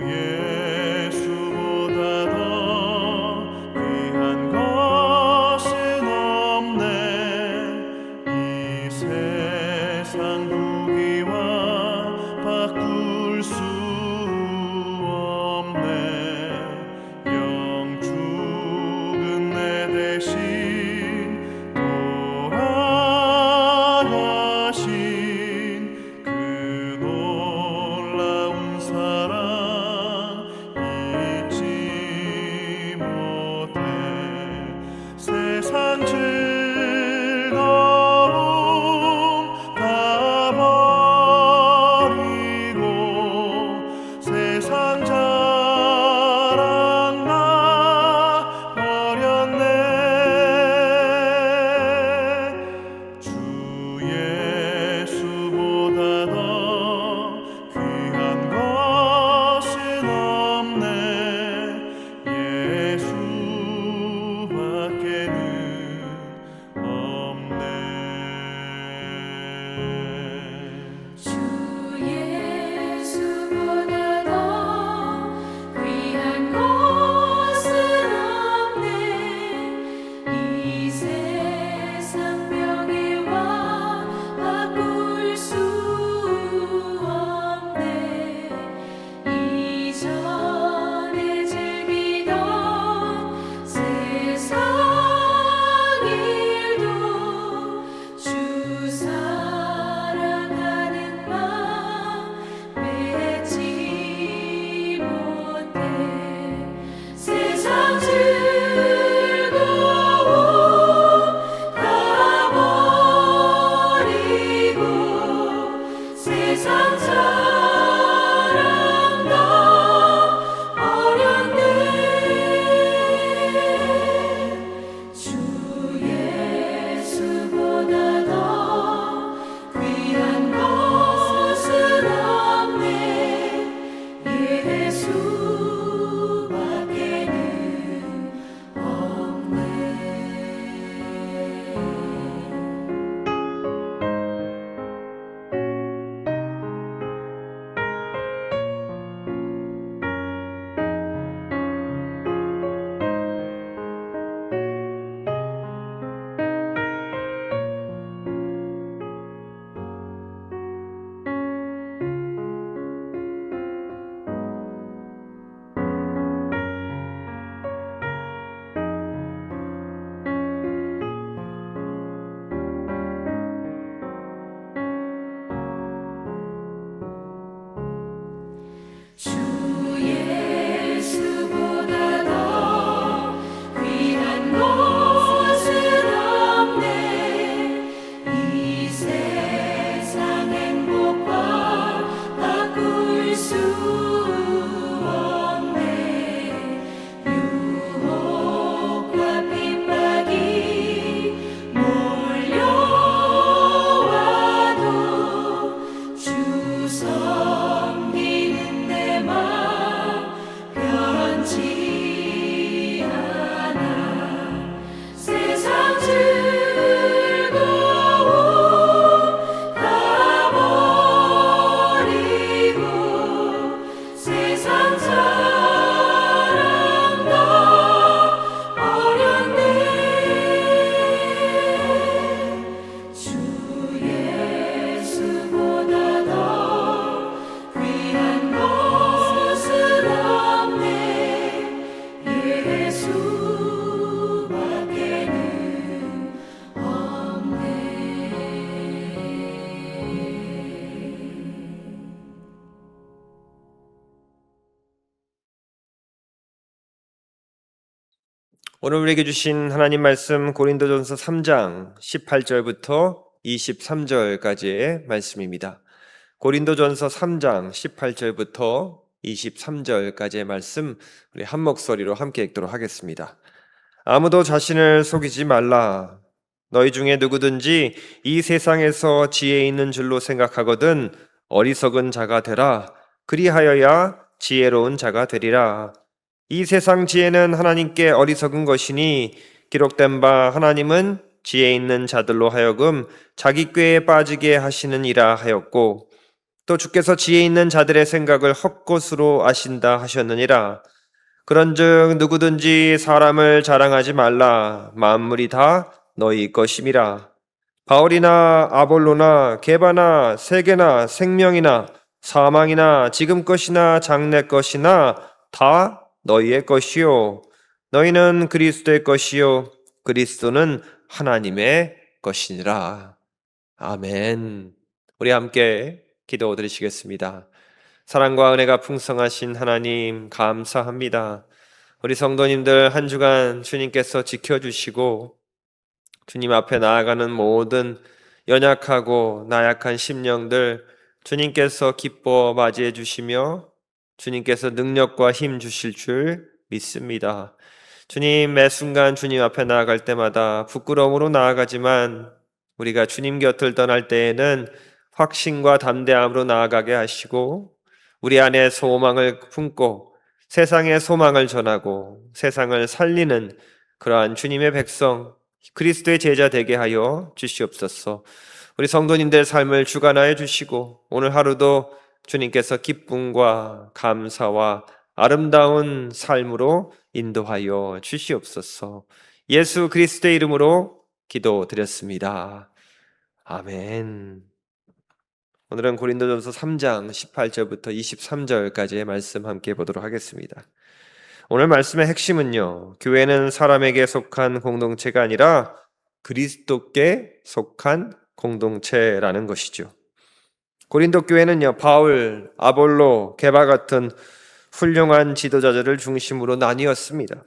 예수보다 더 귀한 것은 없네. 이 세상 부귀와 바꿀 수 없네. 영 죽은 내 대신 돌아가신 그 놀라운 사랑 잊지 못해. 세상 즐거움 다 버리고 세상 자랑 나 버렸네. 주 예수보다 더 귀한 것은 없네. 예수밖에는 없네. 주 예수보다 더 귀한 것은 없네. 이 세상 명예와 바꿀 수 없네. 이전에 즐기던 세상 일도 주 사랑하는 마음 맺지 못해. 세상 즐거움 다 버리고 세상 자랑 다 버렸네. 주 예수보다 더 귀한 것은 없네. 예수밖에는 없네. 주 예수보다 더 귀한 것은 없네. 이 세상 행복과 바꿀 수 없네. 유혹과 핍박이 몰려와도 주 섬기는 내 맘 변치 않아. 세상 즐거움 다 버리고 세상 자랑 다 버렸네. 주 예수보다 더 귀한 것은 없네. 예수밖에는 없네. 오늘 우리에게 주신 하나님 말씀 고린도전서 3장 18절부터 23절까지의 말씀입니다. 고린도전서 3장 18절부터 23절까지의 말씀 우리 한 목소리로 함께 읽도록 하겠습니다. 아무도 자신을 속이지 말라. 너희 중에 누구든지 이 세상에서 지혜 있는 줄로 생각하거든 어리석은 자가 되라. 그리하여야 지혜로운 자가 되리라. 이 세상 지혜는 하나님께 어리석은 것이니 기록된 바 하나님은 지혜 있는 자들로 하여금 자기 꾀에 빠지게 하시느니라 하였고, 또 주께서 지혜 있는 자들의 생각을 헛것으로 아신다 하셨느니라. 그런즉 누구든지 사람을 자랑하지 말라. 만물이 다 너희 것임이라. 바울이나 아볼로나 게바나 세계나 생명이나 사망이나 지금 것이나 장래 것이나 다 너희의 것이요 너희는 그리스도의 것이요 그리스도는 하나님의 것이니라. 아멘. 우리 함께 기도 드리시겠습니다. 사랑과 은혜가 풍성하신 하나님 감사합니다. 우리 성도님들 한 주간 주님께서 지켜주시고 주님 앞에 나아가는 모든 연약하고 나약한 심령들 주님께서 기뻐 맞이해 주시며 주님께서 능력과 힘 주실 줄 믿습니다. 주님, 매 순간 주님 앞에 나아갈 때마다 부끄러움으로 나아가지만 우리가 주님 곁을 떠날 때에는 확신과 담대함으로 나아가게 하시고 우리 안에 소망을 품고 세상에 소망을 전하고 세상을 살리는 그러한 주님의 백성 그리스도의 제자 되게 하여 주시옵소서. 우리 성도님들 삶을 주관하여 주시고 오늘 하루도 주님께서 기쁨과 감사와 아름다운 삶으로 인도하여 주시옵소서. 예수 그리스도의 이름으로 기도드렸습니다. 아멘. 오늘은 고린도전서 3장 18절부터 23절까지의 말씀 함께 보도록 하겠습니다. 오늘 말씀의 핵심은요, 교회는 사람에게 속한 공동체가 아니라 그리스도께 속한 공동체라는 것이죠. 고린도 교회는요, 바울, 아볼로, 게바 같은 훌륭한 지도자들을 중심으로 나뉘었습니다.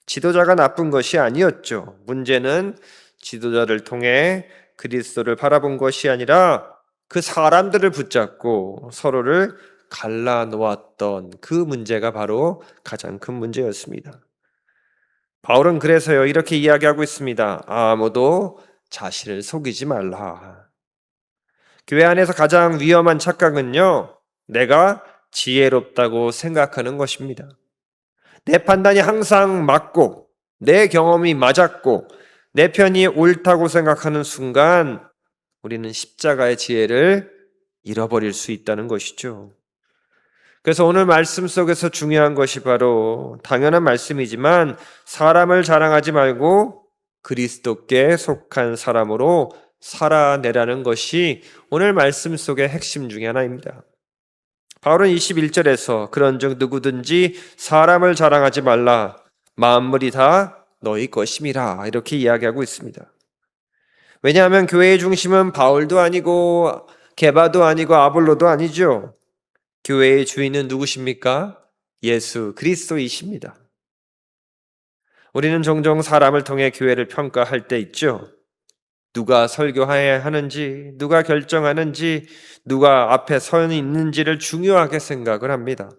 지도자가 나쁜 것이 아니었죠. 문제는 지도자를 통해 그리스도를 바라본 것이 아니라 그 사람들을 붙잡고 서로를 갈라놓았던 그 문제가 바로 가장 큰 문제였습니다. 바울은 그래서요 이렇게 이야기하고 있습니다. 아무도 자신을 속이지 말라. 교회 안에서 가장 위험한 착각은요, 내가 지혜롭다고 생각하는 것입니다. 내 판단이 항상 맞고 내 경험이 맞았고 내 편이 옳다고 생각하는 순간 우리는 십자가의 지혜를 잃어버릴 수 있다는 것이죠. 그래서 오늘 말씀 속에서 중요한 것이 바로 당연한 말씀이지만 사람을 자랑하지 말고 그리스도께 속한 사람으로 살아내라는 것이 오늘 말씀 속의 핵심 중에 하나입니다. 바울은 21절에서 그런즉 누구든지 사람을 자랑하지 말라. 만물이 다 너희 것임이라 이렇게 이야기하고 있습니다. 왜냐하면 교회의 중심은 바울도 아니고 게바도 아니고 아볼로도 아니죠. 교회의 주인은 누구십니까? 예수 그리스도이십니다. 우리는 종종 사람을 통해 교회를 평가할 때 있죠. 누가 설교해야 하는지, 누가 결정하는지, 누가 앞에 서 있는지를 중요하게 생각을 합니다.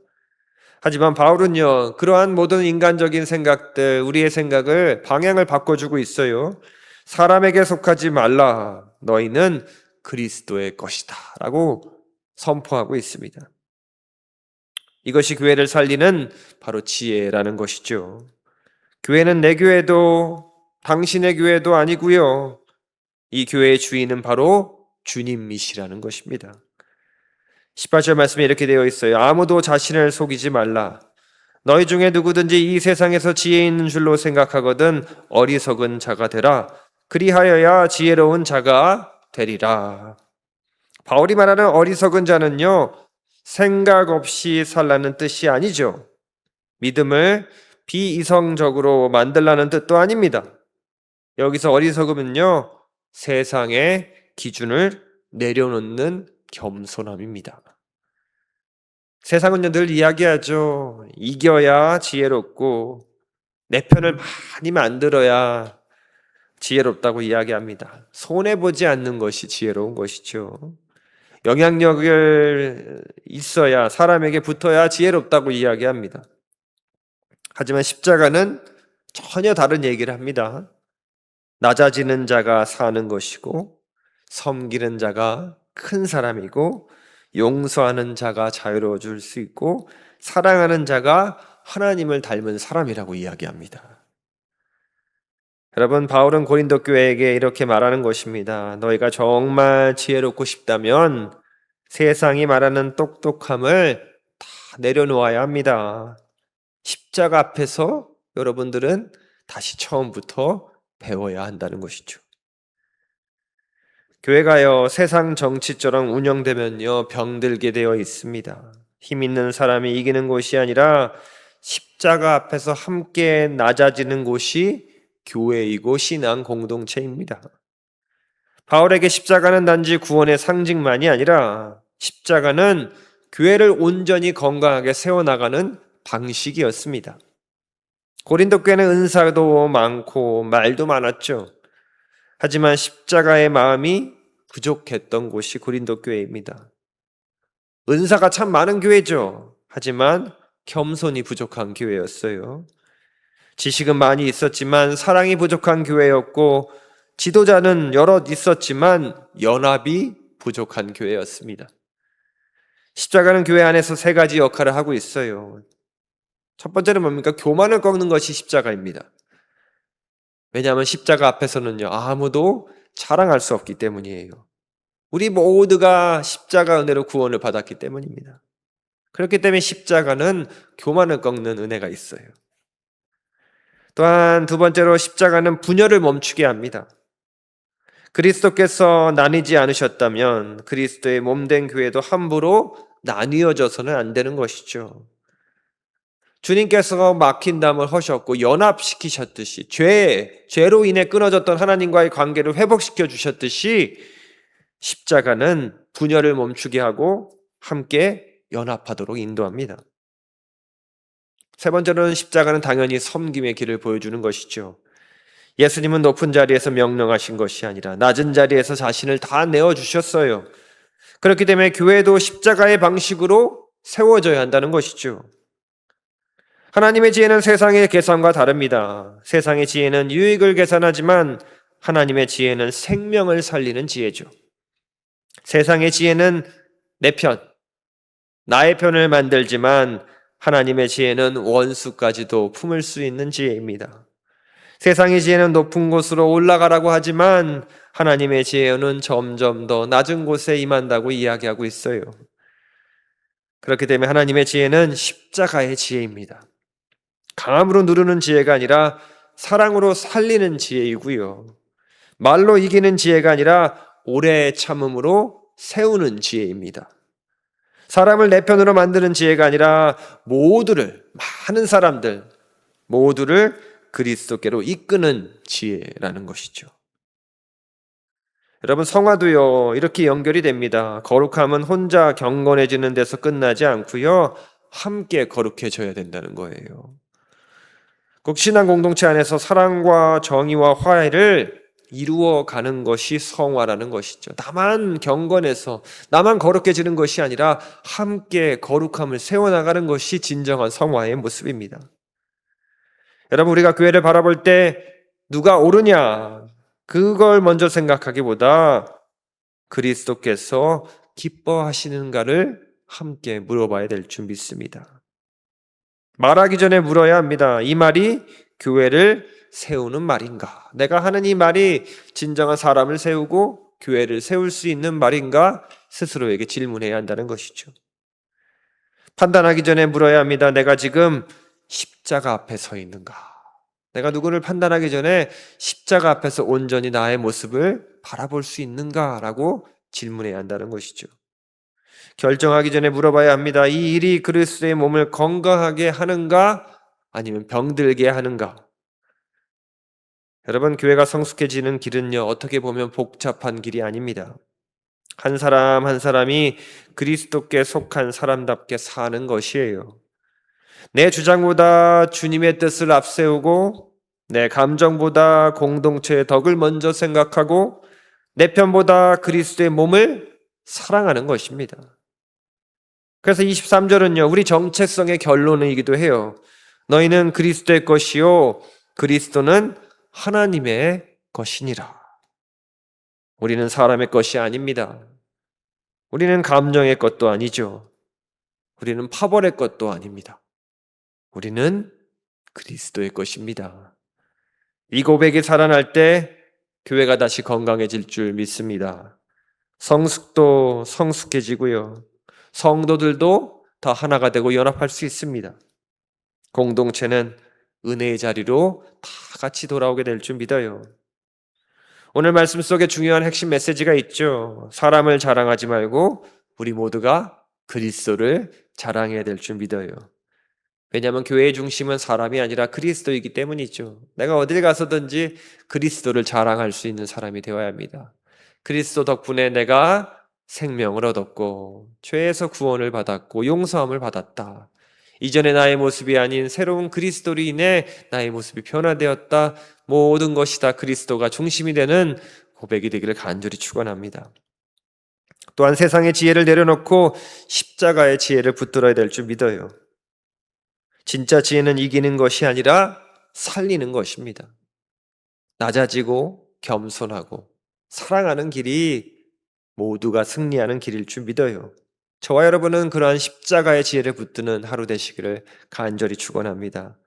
하지만 바울은요, 그러한 모든 인간적인 생각들, 우리의 생각을 방향을 바꿔주고 있어요. 사람에게 속하지 말라. 너희는 그리스도의 것이다. 라고 선포하고 있습니다. 이것이 교회를 살리는 바로 지혜라는 것이죠. 교회는 내 교회도 당신의 교회도 아니고요. 이 교회의 주인은 바로 주님이시라는 것입니다. 18절 말씀에 이렇게 되어 있어요. 아무도 자신을 속이지 말라. 너희 중에 누구든지 이 세상에서 지혜 있는 줄로 생각하거든 어리석은 자가 되라. 그리하여야 지혜로운 자가 되리라. 바울이 말하는 어리석은 자는요, 생각 없이 살라는 뜻이 아니죠. 믿음을 비이성적으로 만들라는 뜻도 아닙니다. 여기서 어리석음은요, 세상의 기준을 내려놓는 겸손함입니다. 세상은요 늘 이야기하죠. 이겨야 지혜롭고 내 편을 많이 만들어야 지혜롭다고 이야기합니다. 손해보지 않는 것이 지혜로운 것이죠. 영향력을 있어야 사람에게 붙어야 지혜롭다고 이야기합니다. 하지만 십자가는 전혀 다른 얘기를 합니다. 낮아지는 자가 사는 것이고 섬기는 자가 큰 사람이고 용서하는 자가 자유로워질 수 있고 사랑하는 자가 하나님을 닮은 사람이라고 이야기합니다. 여러분, 바울은 고린도 교회에게 이렇게 말하는 것입니다. 너희가 정말 지혜롭고 싶다면 세상이 말하는 똑똑함을 다 내려놓아야 합니다. 십자가 앞에서 여러분들은 다시 처음부터 배워야 한다는 것이죠. 교회가요, 세상 정치처럼 운영되면요, 병들게 되어 있습니다. 힘 있는 사람이 이기는 곳이 아니라 십자가 앞에서 함께 낮아지는 곳이 교회이고 신앙 공동체입니다. 바울에게 십자가는 단지 구원의 상징만이 아니라 십자가는 교회를 온전히 건강하게 세워나가는 방식이었습니다. 고린도 교회는 은사도 많고 말도 많았죠. 하지만 십자가의 마음이 부족했던 곳이 고린도 교회입니다. 은사가 참 많은 교회죠. 하지만 겸손이 부족한 교회였어요. 지식은 많이 있었지만 사랑이 부족한 교회였고, 지도자는 여럿 있었지만 연합이 부족한 교회였습니다. 십자가는 교회 안에서 세 가지 역할을 하고 있어요. 첫 번째는 뭡니까? 교만을 꺾는 것이 십자가입니다. 왜냐하면 십자가 앞에서는요, 아무도 자랑할 수 없기 때문이에요. 우리 모두가 십자가 은혜로 구원을 받았기 때문입니다. 그렇기 때문에 십자가는 교만을 꺾는 은혜가 있어요. 또한 두 번째로 십자가는 분열을 멈추게 합니다. 그리스도께서 나뉘지 않으셨다면 그리스도의 몸된 교회도 함부로 나뉘어져서는 안 되는 것이죠. 주님께서 막힌 담을 허셨고 연합시키셨듯이 죄로 인해 끊어졌던 하나님과의 관계를 회복시켜 주셨듯이 십자가는 분열을 멈추게 하고 함께 연합하도록 인도합니다. 세 번째로는 십자가는 당연히 섬김의 길을 보여주는 것이죠. 예수님은 높은 자리에서 명령하신 것이 아니라 낮은 자리에서 자신을 다 내어주셨어요. 그렇기 때문에 교회도 십자가의 방식으로 세워져야 한다는 것이죠. 하나님의 지혜는 세상의 계산과 다릅니다. 세상의 지혜는 유익을 계산하지만 하나님의 지혜는 생명을 살리는 지혜죠. 세상의 지혜는 내 편, 나의 편을 만들지만 하나님의 지혜는 원수까지도 품을 수 있는 지혜입니다. 세상의 지혜는 높은 곳으로 올라가라고 하지만 하나님의 지혜는 점점 더 낮은 곳에 임한다고 이야기하고 있어요. 그렇기 때문에 하나님의 지혜는 십자가의 지혜입니다. 강함으로 누르는 지혜가 아니라 사랑으로 살리는 지혜이고요. 말로 이기는 지혜가 아니라 오래 참음으로 세우는 지혜입니다. 사람을 내 편으로 만드는 지혜가 아니라 많은 사람들 모두를 그리스도께로 이끄는 지혜라는 것이죠. 여러분, 성화도요, 이렇게 연결이 됩니다. 거룩함은 혼자 경건해지는 데서 끝나지 않고요, 함께 거룩해져야 된다는 거예요. 꼭 신앙 공동체 안에서 사랑과 정의와 화해를 이루어가는 것이 성화라는 것이죠. 나만 경건해서 나만 거룩해지는 것이 아니라 함께 거룩함을 세워나가는 것이 진정한 성화의 모습입니다. 여러분, 우리가 교회를 바라볼 때 누가 옳으냐, 그걸 먼저 생각하기보다 그리스도께서 기뻐하시는가를 함께 물어봐야 될 줄 믿습니다. 말하기 전에 물어야 합니다. 이 말이 교회를 세우는 말인가? 내가 하는 이 말이 진정한 사람을 세우고 교회를 세울 수 있는 말인가? 스스로에게 질문해야 한다는 것이죠. 판단하기 전에 물어야 합니다. 내가 지금 십자가 앞에 서 있는가? 내가 누구를 판단하기 전에 십자가 앞에서 온전히 나의 모습을 바라볼 수 있는가라고 질문해야 한다는 것이죠. 결정하기 전에 물어봐야 합니다. 이 일이 그리스도의 몸을 건강하게 하는가? 아니면 병들게 하는가? 여러분, 교회가 성숙해지는 길은요, 어떻게 보면 복잡한 길이 아닙니다. 한 사람 한 사람이 그리스도께 속한 사람답게 사는 것이에요. 내 주장보다 주님의 뜻을 앞세우고 내 감정보다 공동체의 덕을 먼저 생각하고 내 편보다 그리스도의 몸을 사랑하는 것입니다. 그래서 23절은요, 우리 정체성의 결론이기도 해요. 너희는 그리스도의 것이요 그리스도는 하나님의 것이니라. 우리는 사람의 것이 아닙니다. 우리는 감정의 것도 아니죠. 우리는 파벌의 것도 아닙니다. 우리는 그리스도의 것입니다. 이 고백이 살아날 때 교회가 다시 건강해질 줄 믿습니다. 성숙도 성숙해지고요. 성도들도 더 하나가 되고 연합할 수 있습니다. 공동체는 은혜의 자리로 다 같이 돌아오게 될 줄 믿어요. 오늘 말씀 속에 중요한 핵심 메시지가 있죠. 사람을 자랑하지 말고 우리 모두가 그리스도를 자랑해야 될 줄 믿어요. 왜냐하면 교회의 중심은 사람이 아니라 그리스도이기 때문이죠. 내가 어딜 가서든지 그리스도를 자랑할 수 있는 사람이 되어야 합니다. 그리스도 덕분에 내가 생명을 얻었고 죄에서 구원을 받았고 용서함을 받았다. 이전의 나의 모습이 아닌 새로운 그리스도로 인해 나의 모습이 변화되었다. 모든 것이 다 그리스도가 중심이 되는 고백이 되기를 간절히 축원합니다. 또한 세상의 지혜를 내려놓고 십자가의 지혜를 붙들어야 될 줄 믿어요. 진짜 지혜는 이기는 것이 아니라 살리는 것입니다. 낮아지고 겸손하고 사랑하는 길이 모두가 승리하는 길일 줄 믿어요. 저와 여러분은 그러한 십자가의 지혜를 붙드는 하루 되시기를 간절히 축원합니다.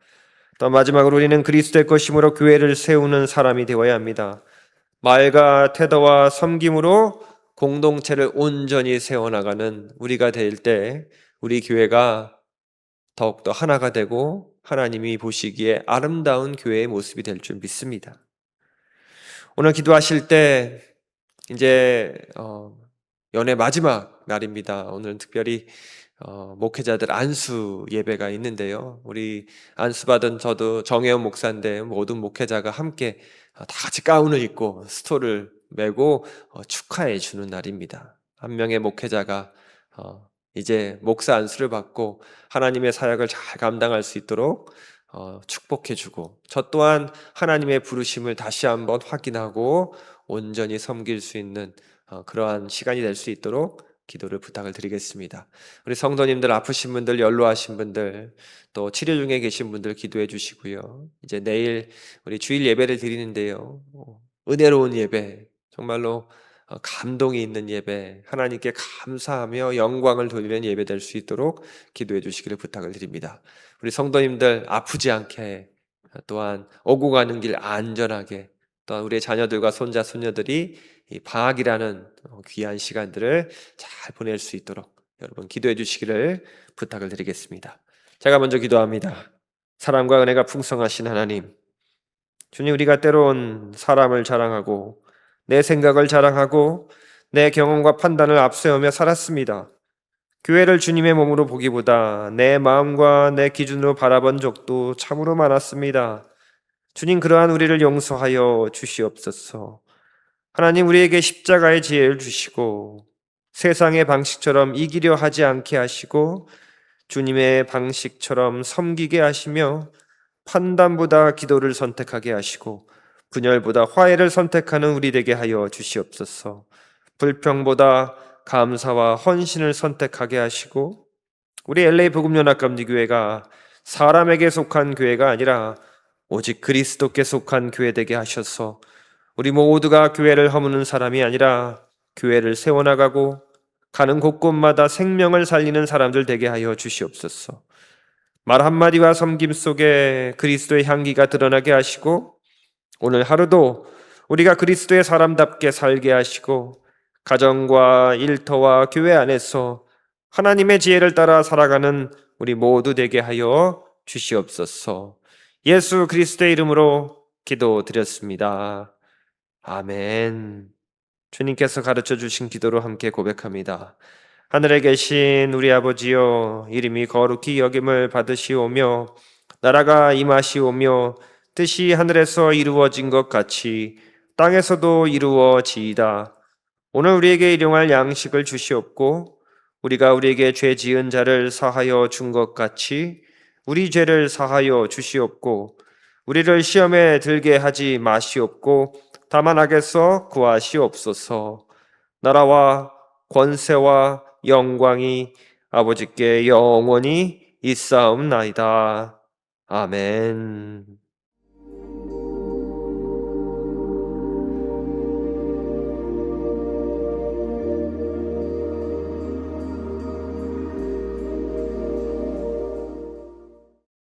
또 마지막으로 우리는 그리스도의 것임으로 교회를 세우는 사람이 되어야 합니다. 말과 태도와 섬김으로 공동체를 온전히 세워나가는 우리가 될 때 우리 교회가 더욱더 하나가 되고 하나님이 보시기에 아름다운 교회의 모습이 될 줄 믿습니다. 오늘 기도하실 때 이제 연애 마지막 날입니다. 오늘은 특별히 목회자들 안수 예배가 있는데요. 우리 안수 받은 저도 정혜원 목사인데 모든 목회자가 함께 다 같이 가운을 입고 스토를 메고 축하해 주는 날입니다. 한 명의 목회자가 이제 목사 안수를 받고 하나님의 사역을 잘 감당할 수 있도록 축복해 주고 저 또한 하나님의 부르심을 다시 한번 확인하고 온전히 섬길 수 있는 그러한 시간이 될 수 있도록 기도를 부탁을 드리겠습니다. 우리 성도님들, 아프신 분들, 연로하신 분들, 또 치료 중에 계신 분들 기도해 주시고요. 이제 내일 우리 주일 예배를 드리는데요. 은혜로운 예배, 정말로 감동이 있는 예배, 하나님께 감사하며 영광을 돌리는 예배 될 수 있도록 기도해 주시기를 부탁을 드립니다. 우리 성도님들 아프지 않게, 또한 오고 가는 길 안전하게, 또한 우리의 자녀들과 손자, 손녀들이 이 방학이라는 귀한 시간들을 잘 보낼 수 있도록 여러분 기도해 주시기를 부탁을 드리겠습니다. 제가 먼저 기도합니다. 사랑과 은혜가 풍성하신 하나님, 주님, 우리가 때론 사람을 자랑하고 내 생각을 자랑하고 내 경험과 판단을 앞세우며 살았습니다. 교회를 주님의 몸으로 보기보다 내 마음과 내 기준으로 바라본 적도 참으로 많았습니다. 주님, 그러한 우리를 용서하여 주시옵소서. 하나님, 우리에게 십자가의 지혜를 주시고 세상의 방식처럼 이기려 하지 않게 하시고 주님의 방식처럼 섬기게 하시며 판단보다 기도를 선택하게 하시고 분열보다 화해를 선택하는 우리 되게 하여 주시옵소서. 불평보다 감사와 헌신을 선택하게 하시고 우리 LA 복음연합감리교회가 사람에게 속한 교회가 아니라 오직 그리스도께 속한 교회 되게 하셔서 우리 모두가 교회를 허무는 사람이 아니라 교회를 세워나가고 가는 곳곳마다 생명을 살리는 사람들 되게 하여 주시옵소서. 말 한마디와 섬김 속에 그리스도의 향기가 드러나게 하시고 오늘 하루도 우리가 그리스도의 사람답게 살게 하시고 가정과 일터와 교회 안에서 하나님의 지혜를 따라 살아가는 우리 모두 되게 하여 주시옵소서. 예수 그리스도의 이름으로 기도드렸습니다. 아멘. 주님께서 가르쳐 주신 기도로 함께 고백합니다. 하늘에 계신 우리 아버지여, 이름이 거룩히 여김을 받으시오며 나라가 임하시오며 뜻이 하늘에서 이루어진 것 같이 땅에서도 이루어지이다. 오늘 우리에게 일용할 양식을 주시옵고 우리가 우리에게 죄 지은 자를 사하여 준 것 같이 우리 죄를 사하여 주시옵고 우리를 시험에 들게 하지 마시옵고 다만 악에서 구하시옵소서. 나라와 권세와 영광이 아버지께 영원히 있사옵나이다. 아멘.